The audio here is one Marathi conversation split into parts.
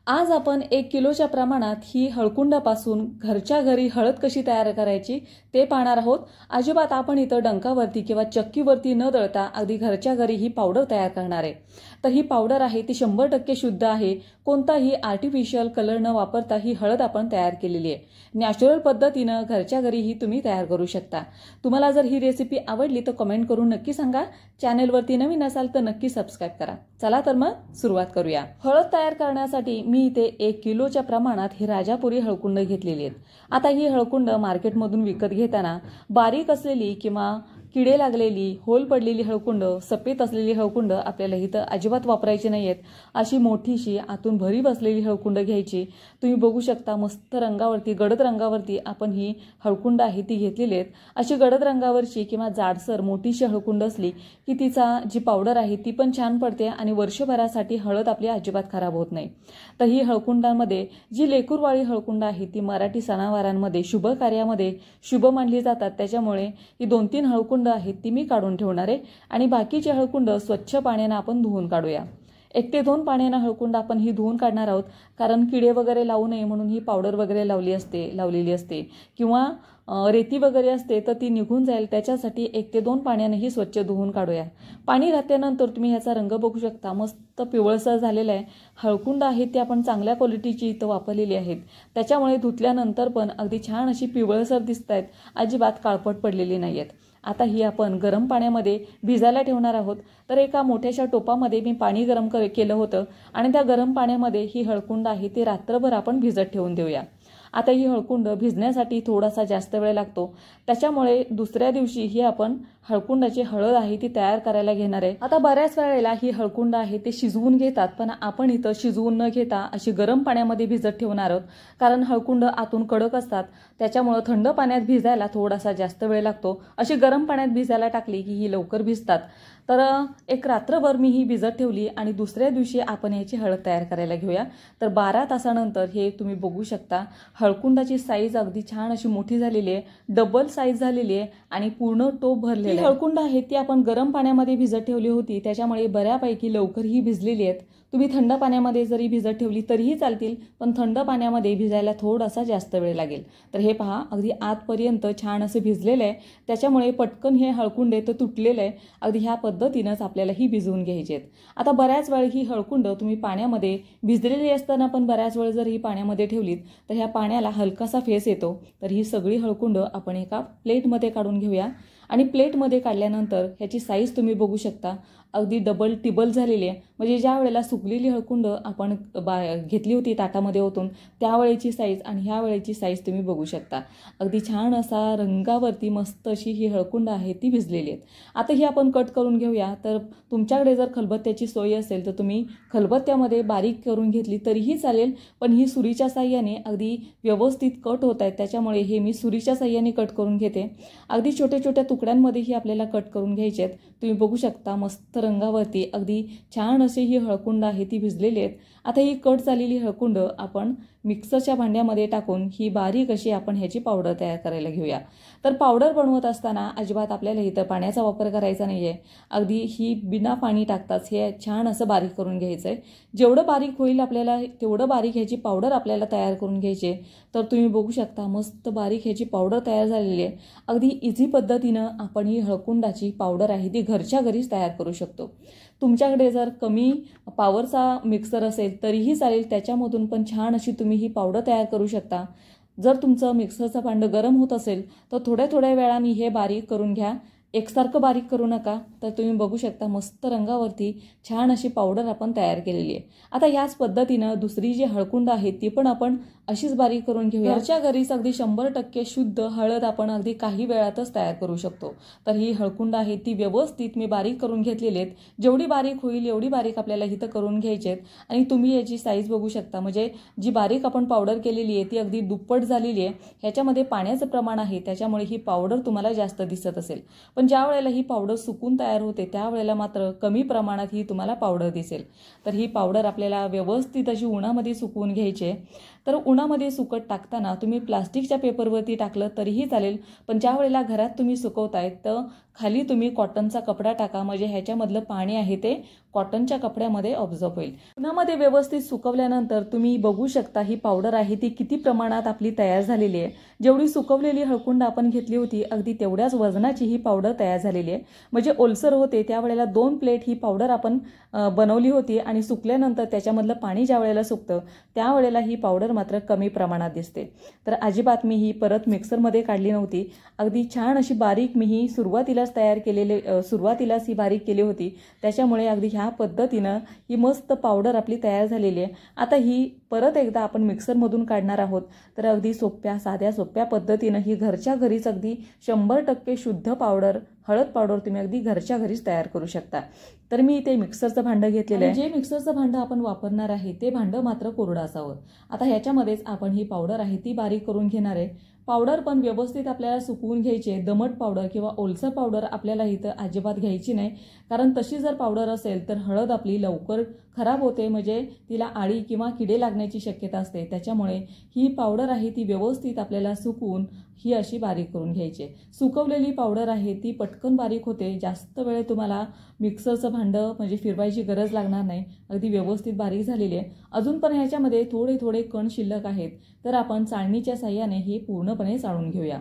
आज आपण 1 किलोच्या प्रमाणात ही हळकुंडापासून घरच्या घरी हळद कशी तयार करायची ते पाहणार आहोत। अजिबात आपण इथं डंकावरती किंवा चक्कीवरती न दळता अगदी घरच्या घरी ही पावडर तयार करणार आहे। तर ही पावडर आहे ती 100% शुद्ध आहे। कोणताही आर्टिफिशियल कलर न वापरता ही हळद आपण तयार केलेली आहे। नॅचरल पद्धतीने घरच्या घरी ही तुम्ही तयार करू शकता। तुम्हाला जर ही रेसिपी आवडली तर कमेंट करून नक्की सांगा। चॅनलवरती नवीन असाल तर नक्की सबस्क्राइब करा। चला तर मग सुरुवात करूया। हळद तयार करण्यासाठी मी इथे 1 किलोच्या प्रमाणात ही राजापुरी हळकुंड घेतलेली आहेत। आता ही हळकुंड मार्केटमधून विकत घेताना बारीक असलेली किंवा किडे लागलेली होल पडलेली हळकुंड सफेद असलेली हळकुंड आपल्याला इथं अजिबात वापरायची नाहीयेत। अशी मोठीशी आतून भरी बसलेली हळकुंड घ्यायची। तुम्ही बघू शकता मस्त रंगावरती गडद रंगावरती आपण ही हळकुंड आहे ती घेतलेली आहेत। अशी गडद रंगावरची किंवा जाडसर मोठीशी हळकुंड असली की तिचा जी पावडर आहे ती पण छान पडते आणि वर्षभरासाठी हळद आपली अजिबात खराब होत नाही। तर ही हळकुंडांमध्ये जी लेकूरवाळी हळकुंड आहे ती मराठी सणावारांमध्ये शुभ कार्यामध्ये शुभ मानली जातात। त्याच्यामुळे ही 2-3 हळकुंड आहेत ती मी काढून ठेवणार आहे आणि बाकीचे हळकुंड स्वच्छ पाण्याने आपण धुवून काढूया। 1 ते 2 पाण्याने हळकुंड आपण ही धुवून काढणार आहोत, कारण किडे वगैरे लावू नये म्हणून ही पावडर वगैरे लावलेली असते किंवा रेती वगैरे असते तर ती निघून जाईल, त्याच्यासाठी 1 ते 2 पाण्याने ही स्वच्छ धुवून काढूया। पाणी घातल्यानंतर तुम्ही ह्याचा रंग बघू शकता, मस्त पिवळसर झालेला आहे। हळकुंड आहे ती आपण चांगल्या क्वालिटीची इथं वापरलेली आहेत, त्याच्यामुळे धुतल्यानंतर पण अगदी छान अशी पिवळसर दिसतायत, अजिबात काळपट पडलेली नाहीयेत। आता ही आपण गरम पाण्यामध्ये भिजायला ठेवणार आहोत। तर एका मोठ्याशा टोपामध्ये मी पाणी गरम केलं होतं आणि त्या गरम पाण्यामध्ये ही हळकुंड आहे ती रात्रभर आपण भिजत ठेवून देऊया। आता ही हळकुंड भिजण्यासाठी थोडासा जास्त वेळ लागतो, त्याच्यामुळे दुसऱ्या दिवशी ही आपण हळकुंडाची हळद आहे ती तयार करायला घेणार आहे। आता बऱ्याच वेळेला ही हळकुंड आहे ते शिजवून घेतात, पण आपण इथं शिजवून न घेता अशी गरम पाण्यामध्ये भिजत ठेवणार आहोत, कारण हळकुंड आतून कडक असतात, त्याच्यामुळे थंड पाण्यात भिजायला थोडासा जास्त वेळ लागतो। अशी गरम पाण्यात भिजायला टाकली की ही लवकर भिजतात। तर एक रात्रभर मी ही भिजत ठेवली आणि दुसऱ्या दिवशी आपण याची हळद तयार करायला घेऊया। तर 12 तासानंतर हे तुम्ही बघू शकता हळकुंडाची साईज अगदी छान अशी मोठी झालेली आहे, डबल साईज झालेली आहे आणि पूर्ण टोप भरलेली आहे। हळकुंड आहे ती आपण गरम पाण्यामध्ये भिजत ठेवली होती, त्याच्यामुळे बऱ्यापैकी लवकर ही भिजलेली आहेत। तुम्ही थंड पाण्यामध्ये जरी भिजत ठेवली तरीही चालतील, पण थंड पाण्यामध्ये भिजायला थोडासा जास्त वेळ लागेल। तर हे पहा अगदी आतपर्यंत छान असे भिजलेले आहे, त्याच्यामुळे पटकन हे हळकुंड तर तुटलेलं आहे। अगदी ह्या पद्धतीनेच आपल्याला ही भिजवून घ्यायची आहेत। आता बऱ्याच वेळ ही हळकुंड तुम्ही पाण्यामध्ये भिजलेली असताना पण बऱ्याच वेळ जर ही पाण्यामध्ये ठेवलीत तर ह्या पाण्याला हलकासा फेस येतो। तर ही सगळी हळकुंड आपण एका प्लेटमध्ये काढून घेऊया आणि प्लेटमध्ये काढल्यानंतर ह्याची साईज तुम्ही बघू शकता अगदी डबल टिबल झालेली आहे। म्हणजे ज्या वेळेला सुकलेली हळकुंड आपण घेतली होती ताटामध्ये ओतून त्यावेळेची साईज आणि ह्या वेळेची साईज तुम्ही बघू शकता। अगदी छान असा रंगावरती मस्त अशी ही हळकुंड आहे ती भिजलेली आहेत। आता ही आपण कट करून घेऊया। तर तुमच्याकडे जर खलबत्त्याची सोय असेल तर तुम्ही खलबत्त्यामध्ये बारीक करून घेतली तरीही चालेल, पण ही सुरीच्या साह्याने अगदी व्यवस्थित कट होत आहेत, त्याच्यामुळे हे मी सुरीच्या साह्याने कट करून घेते। अगदी छोट्या छोट्या तुकड्यांमध्ये ही आपल्याला कट करून घ्यायचे आहेत। तुम्ही बघू शकता मस्त रंगावरती अगदी छान अशी ही हळकुंड आहे ती भिजलेली आहेत। आता ही कट झालेली हळकुंड आपण मिक्सरच्या भांड्यामध्ये टाकून ही बारीक अशी आपण ह्याची पावडर तयार करायला घेऊया। तर पावडर बनवत असताना अजिबात आपल्याला इथं पाण्याचा वापर करायचा नाहीये, अगदी ही बिना पाणी टाकताच हे छान असं बारीक करून घ्यायचंय। जेवढं बारीक होईल आपल्याला तेवढं बारीक ह्याची पावडर आपल्याला तयार करून घ्यायची। तर तुम्ही बघू शकता मस्त बारीक ह्याची पावडर तयार झालेली आहे। अगदी इझी पद्धतीनं आपण ही हळकुंडाची पावडर आहे ती घरच्या घरीच तयार करू शकतो। तुमच्याकडे जर कमी पॉवरचा मिक्सर असेल तरीही चालेल, त्याच्यामधून पण छान अशी तुम्ही ही पावडर तयार करू शकता। जर तुमचं मिक्सरचं भांडं गरम होत असेल तर थोड्या थोड्या वेळाने हे बारीक करून घ्या, एकसारखं बारीक करू नका। तर तुम्ही बघू शकता मस्त रंगावरती छान अशी पावडर आपण तयार केलेली आहे। आता ह्याच पद्धतीनं दुसरी जी हळकुंड आहे ती पण आपण अशीच बारीक करून घेऊया। घरच्या घरीच अगदी 100% शुद्ध हळद आपण अगदी काही वेळातच तयार करू शकतो। तर ही हळकुंड आहे ती व्यवस्थित मी बारीक करून घेतलेली आहेत। जेवढी बारीक होईल एवढी बारीक आपल्याला इथं करून घ्यायची आहेत आणि तुम्ही याची साईज बघू शकता, म्हणजे जी बारीक आपण पावडर केलेली आहे ती अगदी दुप्पट झालेली आहे। ह्याच्यामध्ये पाण्याचं प्रमाण आहे, त्याच्यामुळे ही पावडर तुम्हाला जास्त दिसत असेल, पण ज्या वेळेला ही पावडर सुकून तयार होते त्यावेळेला मात्र कमी प्रमाणात ही तुम्हाला पावडर दिसेल। तर ही पावडर आपल्याला व्यवस्थित अशी उन्हामध्ये सुकवून घ्यायची आहे। तर उन्हामध्ये सुकत टाकताना तुम्ही प्लास्टिकच्या पेपरवरती टाकलं तरीही चालेल, पण ज्या वेळेला घरात तुम्ही सुकवताय तर खाली तुम्ही कॉटनचा कपडा टाका, म्हणजे ह्याच्यामधलं पाणी आहे ते कॉटनच्या कपड्यामध्ये ऑब्झर्व होईल. उन्हामध्ये व्यवस्थित सुकवल्यानंतर तुम्ही बघू शकता ही पावडर आहे ती किती प्रमाणात आपली तयार झालेली आहे. जेवढी सुकवलेली हळकुंड आपण घेतली होती अगदी तेवढ्याच वजनाची ही पावडर तयार झालेली आहे. म्हणजे ओलसर होते त्यावेळेला 2 प्लेट ही पावडर आपण बनवली होती आणि सुकल्यानंतर त्याच्यामधलं पाणी ज्या वेळेला सुकतं त्यावेळेला ही पावडर मात्र कमी प्रमाणात दिसते. तर अजिबात मी ही परत मिक्सरमध्ये काढली नव्हती. अगदी छान अशी बारीक मी ही सुरुवातीलाच ही बारीक केली होती. त्याच्यामुळे अगदी ह्या पद्धतीनं ही मस्त पावडर आपली तयार झालेली आहे. आता ही परत एकदा आपण मिक्सरमधून काढणार आहोत. तर अगदी साध्या सोप्या पद्धतीनं ही घरच्या घरीच अगदी 100% शुद्ध पावडर, हळद पावडर तुम्ही अगदी घरच्या घरीच तयार करू शकता. तर मी इथे मिक्सरचं भांडं घेतलेलं आहे. जे मिक्सरचं भांडं आपण वापरणार आहे ते भांडं मात्र कोरडं असावं. आता ह्याच्यामध्येच आपण ही पावडर आहे ती बारीक करून घेणार आहे. पावडर पण व्यवस्थित आपल्याला सुकवून घ्यायची. दमट पावडर किंवा ओलसर पावडर आपल्याला इथं अजिबात घ्यायची नाही, कारण तशी जर पावडर असेल तर हळद आपली लवकर खराब होते, म्हणजे तिला आळी किंवा किडे लागण्याची शक्यता असते. त्याच्यामुळे ही पावडर आहे ती व्यवस्थित आपल्याला सुकवून ही अशी बारीक करून घ्यायची. सुकवलेली पावडर आहे ती पटकन बारीक होते. जास्त वेळ तुम्हाला मिक्सरचं भांडं म्हणजे फिरवायची गरज लागणार नाही. अगदी व्यवस्थित बारीक झालेली आहे. अजून पण ह्याच्यामध्ये थोडे थोडे कण शिल्लक आहेत, तर आपण चाळणीच्या साह्याने ही पूर्णपणे चाळून घेऊया.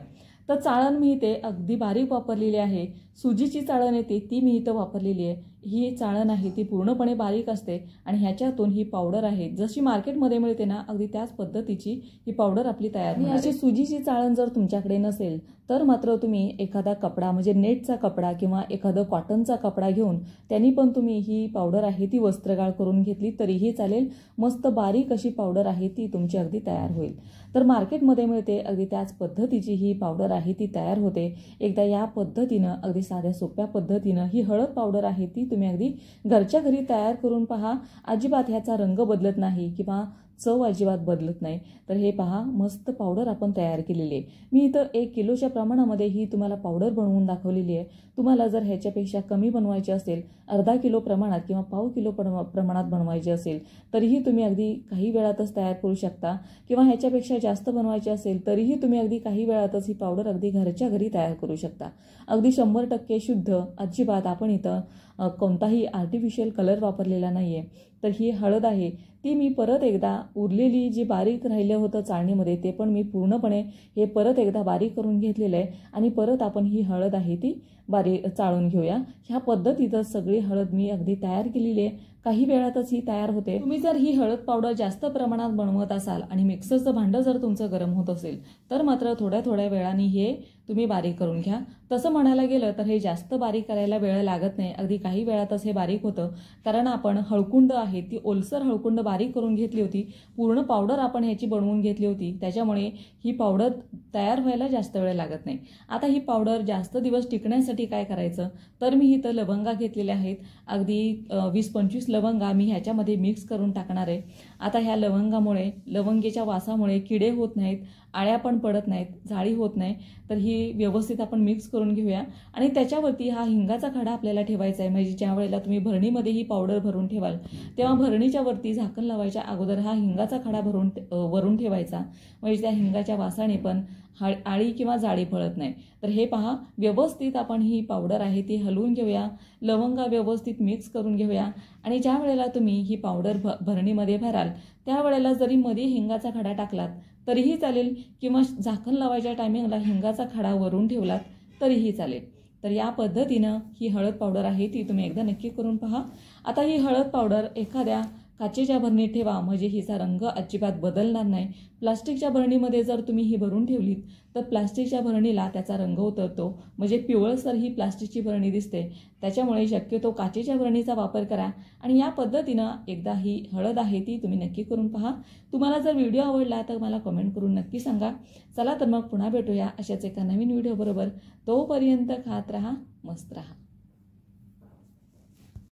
तर चाळण मी इथे अगदी बारीक वापरलेली आहे. सुजीची चाळण येते ती मी इथं वापरलेली आहे. ही चाळण आहे ती पूर्णपणे बारीक असते आणि ह्याच्यातून ही पावडर आहे जशी मार्केटमध्ये मिळते ना अगदी त्याच पद्धतीची ही पावडर आपली तयार होणार आहे. अशी सुजीची चाळण जर तुमच्याकडे नसेल तर मात्र तुम्ही एखादा कपडा म्हणजे नेटचा कपडा किंवा एखादं कॉटनचा कपडा घेऊन त्यांनी पण तुम्ही ही पावडर आहे ती वस्त्रगाळ करून घेतली तरीही चालेल. मस्त बारीक अशी पावडर आहे ती तुमची अगदी तयार होईल. तर मार्केटमध्ये मिळते अगदी त्याच पद्धतीची ही पावडर आहे ती तयार होते. एकदा या पद्धतीनं अगदी साध्या सोप्या पद्धतीनं ही हळद पावडर आहे ती तुम्ही अगदी घरच्या घरी तयार करून पहा. अजिबात ह्याचा रंग बदलत नाही किंवा चव अजिबात बदलत नाही. तर हे पहा मस्त पावडर आपण तयार केलेली आहे. मी इथं 1 किलोच्या प्रमाणामध्ये ही तुम्हाला पावडर बनवून दाखवलेली आहे. तुम्हाला जर ह्याच्यापेक्षा कमी बनवायची असेल, अर्धा किलो प्रमाणात किंवा पाव किलो प्रमाणात बनवायची असेल तरीही तुम्ही अगदी काही वेळातच तयार करू शकता, किंवा ह्याच्यापेक्षा जास्त बनवायची असेल तरीही तुम्ही अगदी काही वेळातच ही पावडर अगदी घरच्या घरी तयार करू शकता. अगदी 100% शुद्ध. अजिबात आपण इथं कोणताही आर्टिफिशियल कलर वापरलेला नाहीये. तर ही हळद आहे ती मी परत एकदा उरलेली जी बारीक राहिलं होतं चाळणीमध्ये ते पण मी पूर्णपणे हे परत एकदा बारीक करून घेतलेलं आहे आणि परत आपण ही हळद आहे ती बारीक चाळून घेऊया. ह्या पद्धतीतच सगळी हळद मी अगदी तयार केलेली आहे. काही वेळातच ही तयार होते. तुम्ही जर ही हळद पावडर जास्त प्रमाणात बनवत असाल आणि मिक्सरचं भांडं जर तुमचं गरम होत असेल तर मात्र थोड्या वेळाने हे तुम्ही बारीक करून घ्या. तसं म्हणायला गेलं तर हे जास्त बारीक करायला वेळ लागत नाही. अगदी काही वेळातच हे बारीक होतं, कारण आपण हळकुंड आहे ती ओलसर हळकुंड बारीक करून घेतली होती. पूर्ण पावडर आपण ह्याची बनवून घेतली होती. त्याच्यामुळे ही पावडर तयार व्हायला जास्त वेळ लागत नाही. आता ही पावडर जास्त दिवस टिकण्यासाठी काय करायचं, तर मी इथं लवंगा घेतलेल्या आहेत. अगदी 20-25 लवंगा मी ह्याच्यामध्ये मिक्स करून टाकणार आहे. आता ह्या लवंगेच्या वासामुळे किडे होत नाहीत, आळ्या पण पडत नाहीत, जाळी होत नाही. तर ही व्यवस्थित आपण मिक्स करून घेऊया आणि त्याच्यावरती हा हिंगाचा खडा आपल्याला ठेवायचा आहे. म्हणजे ज्या वेळेला तुम्ही भरणीमध्ये ही पावडर भरून ठेवाल तेव्हा भरणीच्या वरती झाकण लावायच्या अगोदर हा हिंगाचा खडा वरून ठेवायचा. म्हणजे त्या हिंगाच्या वासाने पण आळी किंवा जाळी पडत नाही. तर हे पहा व्यवस्थित आपण ही पावडर आहे ती हलवून घेऊया. लवंगा व्यवस्थित मिक्स करून घेऊया आणि ज्या वेळेला तुम्ही ही पावडर भरणीमध्ये भराल त्यावेळेला जरी मध्ये हिंगाचा खडा टाकलात तरीही चालेल, किंवा झाकण लावायच्या टायमिंगला हिंगाचा खडा वरून ठेवलात तरीही चालेल. तर या पद्धतीनं ही हळद पावडर आहे ती तुम्ही एकदा नक्की करून पहा. आता ही हळद पावडर एखाद्या काचेच्या भरणीत ठेवा, म्हणजे हिचा रंग अजिबात बदलणार नाही. प्लास्टिकच्या भरणीमध्ये जर तुम्ही ही भरून ठेवलीत तर प्लास्टिकच्या भरणीला त्याचा रंग उतरतो, म्हणजे पिवळसर ही प्लास्टिकची भरणी दिसते. त्याच्यामुळे शक्यतो काचेच्या भरणीचा वापर करा आणि या पद्धतीनं एकदा ही हळद आहे ती तुम्ही नक्की करून पहा. तुम्हाला जर व्हिडिओ आवडला तर मला कमेंट करून नक्की सांगा. चला तर मग पुन्हा भेटूया अशाच एका नवीन व्हिडिओ बरोबर. तोपर्यंत खात राहा, मस्त राहा.